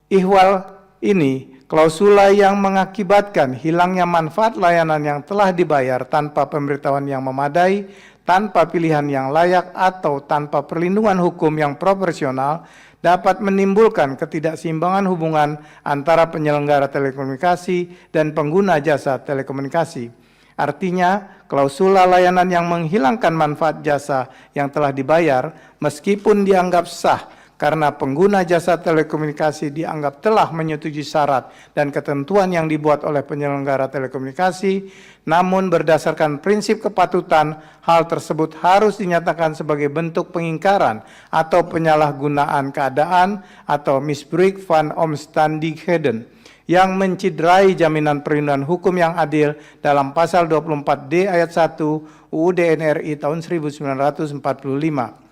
Ihwal ini klausula yang mengakibatkan hilangnya manfaat layanan yang telah dibayar tanpa pemberitahuan yang memadai, tanpa pilihan yang layak, atau tanpa perlindungan hukum yang proporsional dapat menimbulkan ketidakseimbangan hubungan antara penyelenggara telekomunikasi dan pengguna jasa telekomunikasi. Artinya, klausula layanan yang menghilangkan manfaat jasa yang telah dibayar meskipun dianggap sah karena pengguna jasa telekomunikasi dianggap telah menyetujui syarat dan ketentuan yang dibuat oleh penyelenggara telekomunikasi, namun berdasarkan prinsip kepatutan, hal tersebut harus dinyatakan sebagai bentuk pengingkaran atau penyalahgunaan keadaan atau misbruik van omstandigheden yang menciderai jaminan perlindungan hukum yang adil dalam pasal 24D ayat 1 UUD NRI tahun 1945.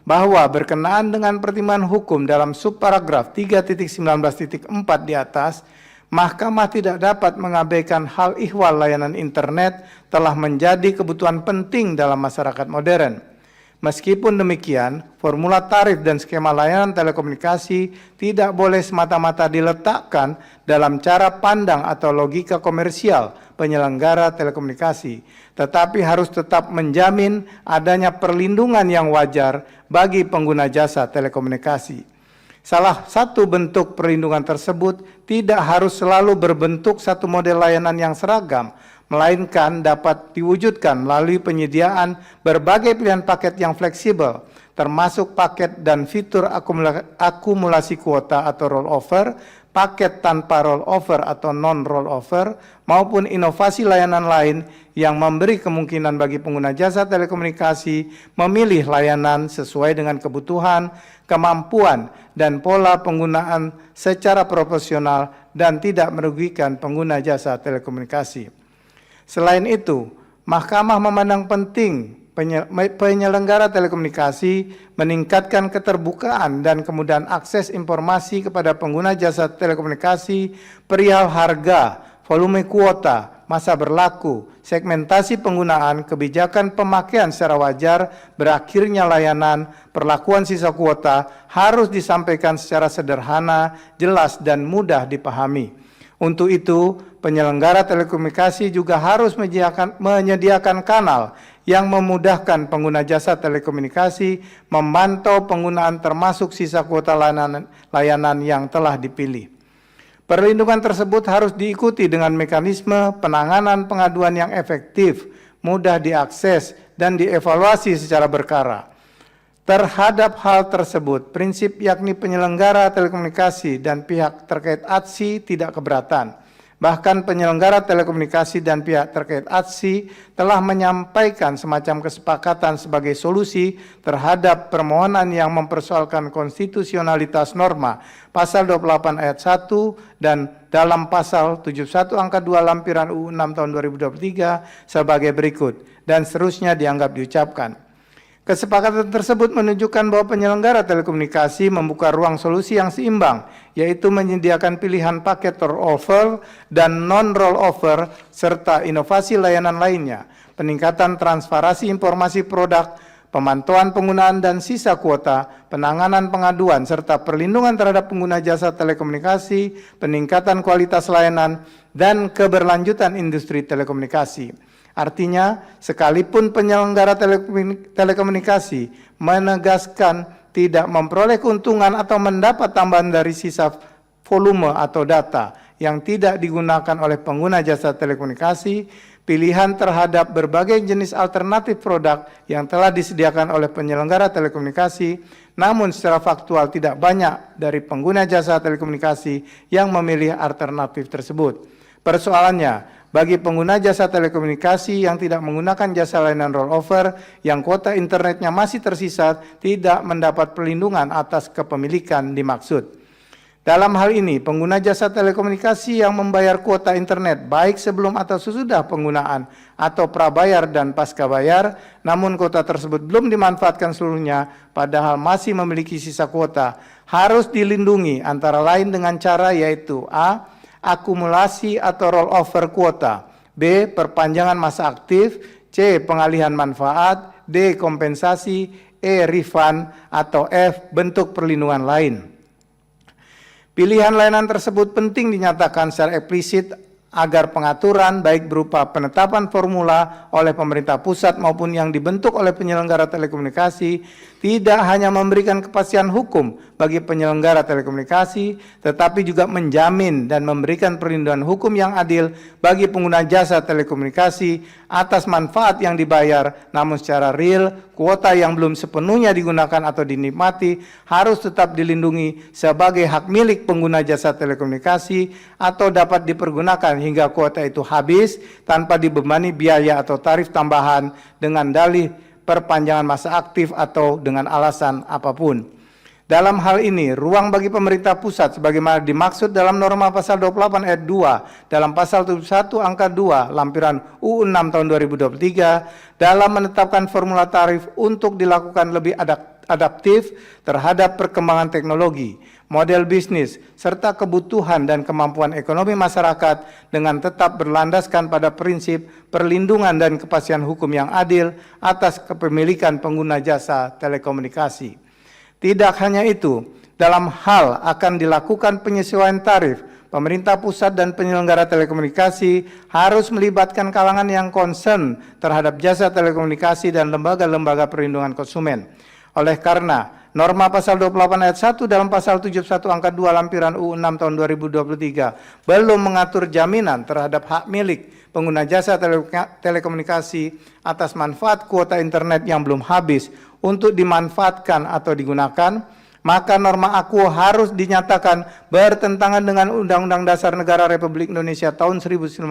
Bahwa berkenaan dengan pertimbangan hukum dalam subparagraf 3.19.4 di atas, Mahkamah tidak dapat mengabaikan hal ihwal layanan internet telah menjadi kebutuhan penting dalam masyarakat modern. Meskipun demikian, formula tarif dan skema layanan telekomunikasi tidak boleh semata-mata diletakkan dalam cara pandang atau logika komersial penyelenggara telekomunikasi, tetapi harus tetap menjamin adanya perlindungan yang wajar bagi pengguna jasa telekomunikasi. Salah satu bentuk perlindungan tersebut tidak harus selalu berbentuk satu model layanan yang seragam, melainkan dapat diwujudkan melalui penyediaan berbagai pilihan paket yang fleksibel, termasuk paket dan fitur akumulasi kuota atau rollover, paket tanpa rollover atau non-rollover, maupun inovasi layanan lain yang memberi kemungkinan bagi pengguna jasa telekomunikasi memilih layanan sesuai dengan kebutuhan, kemampuan, dan pola penggunaan secara proporsional dan tidak merugikan pengguna jasa telekomunikasi. Selain itu, Mahkamah memandang penting penyelenggara telekomunikasi meningkatkan keterbukaan dan kemudahan akses informasi kepada pengguna jasa telekomunikasi perihal harga, volume kuota, masa berlaku, segmentasi penggunaan, kebijakan pemakaian secara wajar, berakhirnya layanan, perlakuan sisa kuota harus disampaikan secara sederhana, jelas, dan mudah dipahami. Untuk itu, penyelenggara telekomunikasi juga harus menyediakan kanal yang memudahkan pengguna jasa telekomunikasi memantau penggunaan termasuk sisa kuota layanan yang telah dipilih. Perlindungan tersebut harus diikuti dengan mekanisme penanganan pengaduan yang efektif, mudah diakses, dan dievaluasi secara berkala. Terhadap hal tersebut, prinsip yakni penyelenggara telekomunikasi dan pihak terkait ATSI tidak keberatan. Bahkan penyelenggara telekomunikasi dan pihak terkait ATSI telah menyampaikan semacam kesepakatan sebagai solusi terhadap permohonan yang mempersoalkan konstitusionalitas norma pasal 28 ayat 1 dan dalam pasal 71 angka 2 lampiran UU 6 tahun 2023 sebagai berikut, dan seterusnya dianggap diucapkan. Kesepakatan tersebut menunjukkan bahwa penyelenggara telekomunikasi membuka ruang solusi yang seimbang, yaitu menyediakan pilihan paket rollover dan non-rollover, serta inovasi layanan lainnya, peningkatan transparansi informasi produk, pemantauan penggunaan dan sisa kuota, penanganan pengaduan, serta perlindungan terhadap pengguna jasa telekomunikasi, peningkatan kualitas layanan, dan keberlanjutan industri telekomunikasi. Artinya, sekalipun penyelenggara telekomunikasi menegaskan tidak memperoleh keuntungan atau mendapat tambahan dari sisa volume atau data yang tidak digunakan oleh pengguna jasa telekomunikasi, pilihan terhadap berbagai jenis alternatif produk yang telah disediakan oleh penyelenggara telekomunikasi, namun secara faktual tidak banyak dari pengguna jasa telekomunikasi yang memilih alternatif tersebut. Persoalannya, bagi pengguna jasa telekomunikasi yang tidak menggunakan jasa layanan rollover, yang kuota internetnya masih tersisa, tidak mendapat perlindungan atas kepemilikan dimaksud. Dalam hal ini, pengguna jasa telekomunikasi yang membayar kuota internet baik sebelum atau sesudah penggunaan atau prabayar dan pasca bayar, namun kuota tersebut belum dimanfaatkan seluruhnya, padahal masih memiliki sisa kuota, harus dilindungi antara lain dengan cara yaitu A. Akumulasi atau rollover kuota, B. Perpanjangan masa aktif, C. Pengalihan manfaat, D. Kompensasi, E. Refund, atau F. Bentuk perlindungan lain. Pilihan layanan tersebut penting dinyatakan secara eksplisit agar pengaturan baik berupa penetapan formula oleh pemerintah pusat maupun yang dibentuk oleh penyelenggara telekomunikasi tidak hanya memberikan kepastian hukum bagi penyelenggara telekomunikasi, tetapi juga menjamin dan memberikan perlindungan hukum yang adil bagi pengguna jasa telekomunikasi atas manfaat yang dibayar, namun secara real, kuota yang belum sepenuhnya digunakan atau dinikmati harus tetap dilindungi sebagai hak milik pengguna jasa telekomunikasi atau dapat dipergunakan hingga kuota itu habis tanpa dibebani biaya atau tarif tambahan dengan dalih perpanjangan masa aktif atau dengan alasan apapun. Dalam hal ini, ruang bagi pemerintah pusat sebagaimana dimaksud dalam norma pasal 28 ayat 2 dalam pasal 71 angka 2 lampiran UU 6 tahun 2023 dalam menetapkan formula tarif untuk dilakukan lebih adaptif terhadap perkembangan teknologi, model bisnis, serta kebutuhan dan kemampuan ekonomi masyarakat dengan tetap berlandaskan pada prinsip perlindungan dan kepastian hukum yang adil atas kepemilikan pengguna jasa telekomunikasi. Tidak hanya itu, dalam hal akan dilakukan penyesuaian tarif, pemerintah pusat dan penyelenggara telekomunikasi harus melibatkan kalangan yang concern terhadap jasa telekomunikasi dan lembaga-lembaga perlindungan konsumen. Oleh karena norma pasal 28 ayat 1 dalam pasal 71 angka 2 lampiran UU 6 tahun 2023 belum mengatur jaminan terhadap hak milik pengguna jasa telekomunikasi atas manfaat kuota internet yang belum habis untuk dimanfaatkan atau digunakan, maka norma aku harus dinyatakan bertentangan dengan Undang-Undang Dasar Negara Republik Indonesia tahun 1945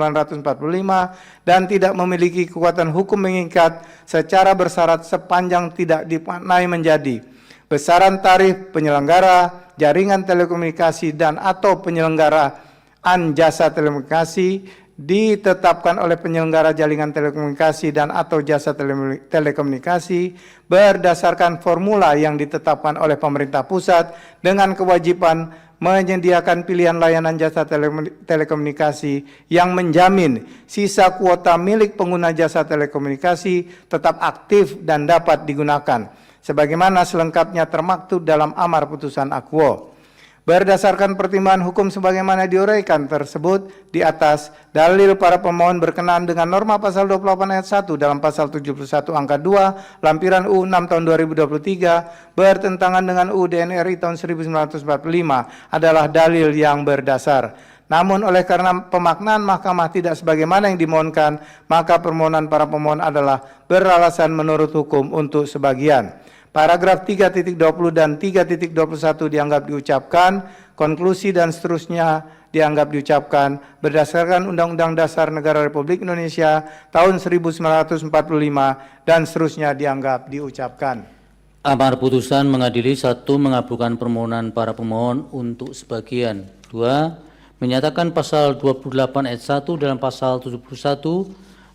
dan tidak memiliki kekuatan hukum mengikat secara bersyarat sepanjang tidak dimaknai menjadi besaran tarif penyelenggara jaringan telekomunikasi dan atau penyelenggaraan jasa telekomunikasi ditetapkan oleh penyelenggara jaringan telekomunikasi dan atau jasa telekomunikasi berdasarkan formula yang ditetapkan oleh pemerintah pusat dengan kewajiban menyediakan pilihan layanan jasa telekomunikasi yang menjamin sisa kuota milik pengguna jasa telekomunikasi tetap aktif dan dapat digunakan sebagaimana selengkapnya termaktub dalam amar putusan Akuo. Berdasarkan pertimbangan hukum sebagaimana diuraikan tersebut di atas, dalil para pemohon berkenaan dengan norma pasal 28 ayat 1 dalam pasal 71 angka 2 lampiran UU 6 tahun 2023 bertentangan dengan UUD NRI tahun 1945 adalah dalil yang berdasar. Namun oleh karena pemaknaan mahkamah tidak sebagaimana yang dimohonkan, maka permohonan para pemohon adalah beralasan menurut hukum untuk sebagian. Paragraf 3.20 dan 3.21 dianggap diucapkan, konklusi dan seterusnya dianggap diucapkan berdasarkan Undang-Undang Dasar Negara Republik Indonesia tahun 1945 dan seterusnya dianggap diucapkan. Amar putusan mengadili 1. Mengabulkan permohonan para pemohon untuk sebagian. 2. Menyatakan pasal 28 ayat 1 dalam pasal 71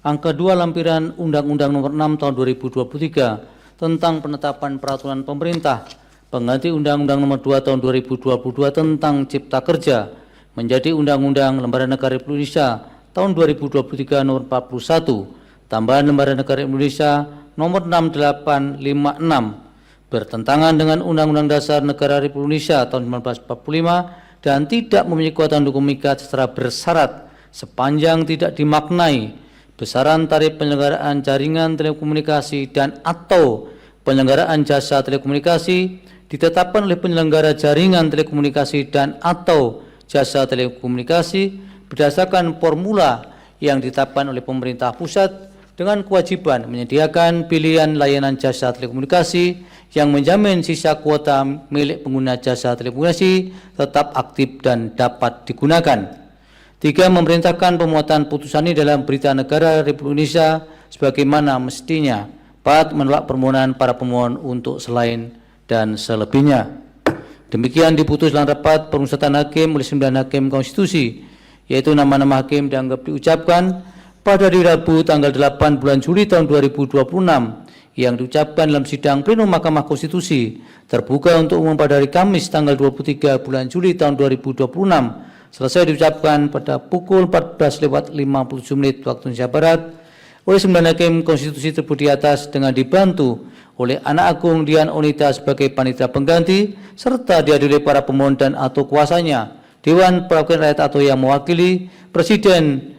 angka 2 lampiran Undang-Undang Nomor 6 tahun 2023 tentang penetapan peraturan pemerintah pengganti Undang-Undang Nomor 2 tahun 2022 tentang Cipta Kerja menjadi Undang-Undang Lembaran Negara Republik Indonesia tahun 2023 Nomor 41 tambahan Lembaran Negara Indonesia Nomor 6856 bertentangan dengan Undang-Undang Dasar Negara Republik Indonesia tahun 1945 dan tidak memiliki kekuatan hukum mengikat secara bersyarat sepanjang tidak dimaknai besaran tarif penyelenggaraan jaringan telekomunikasi dan atau penyelenggaraan jasa telekomunikasi ditetapkan oleh penyelenggara jaringan telekomunikasi dan atau jasa telekomunikasi berdasarkan formula yang ditetapkan oleh pemerintah pusat dengan kewajiban menyediakan pilihan layanan jasa telekomunikasi yang menjamin sisa kuota milik pengguna jasa telekomunikasi tetap aktif dan dapat digunakan. 3. Memerintahkan pemuatan putusan ini dalam Berita Negara Republik Indonesia sebagaimana mestinya. 4. Menolak permohonan para pemohon untuk selain dan selebihnya. Demikian diputus dalam rapat permusyawaratan hakim oleh 9 hakim konstitusi, yaitu nama-nama hakim dianggap diucapkan pada hari Rabu tanggal 8 bulan Juli tahun 2026 yang diucapkan dalam sidang plenum Mahkamah Konstitusi terbuka untuk umum pada hari Kamis tanggal 23 bulan Juli tahun 2026 selesai diucapkan pada pukul 14:57 waktu Indonesia Barat oleh 9 hakim konstitusi tersebut di atas dengan dibantu oleh anak agung Dian Onita sebagai panitia pengganti serta dihadiri para pemohon dan atau kuasanya, Dewan Perwakilan Rakyat atau yang mewakili, Presiden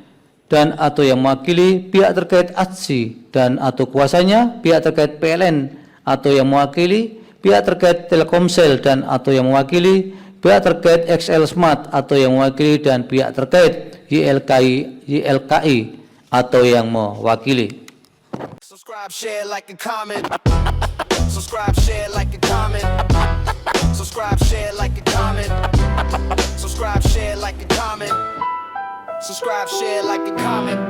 dan atau yang mewakili, pihak terkait ATSI dan atau kuasanya, pihak terkait PLN atau yang mewakili, pihak terkait Telkomsel dan atau yang mewakili, pihak terkait XL Smart atau yang mewakili, dan pihak terkait YLKI atau yang mewakili. Subscribe, share, like, and comment. Subscribe, share, like, and comment. Subscribe, share, like, and comment. Subscribe, share, like, and comment. Subscribe, share, like, and comment.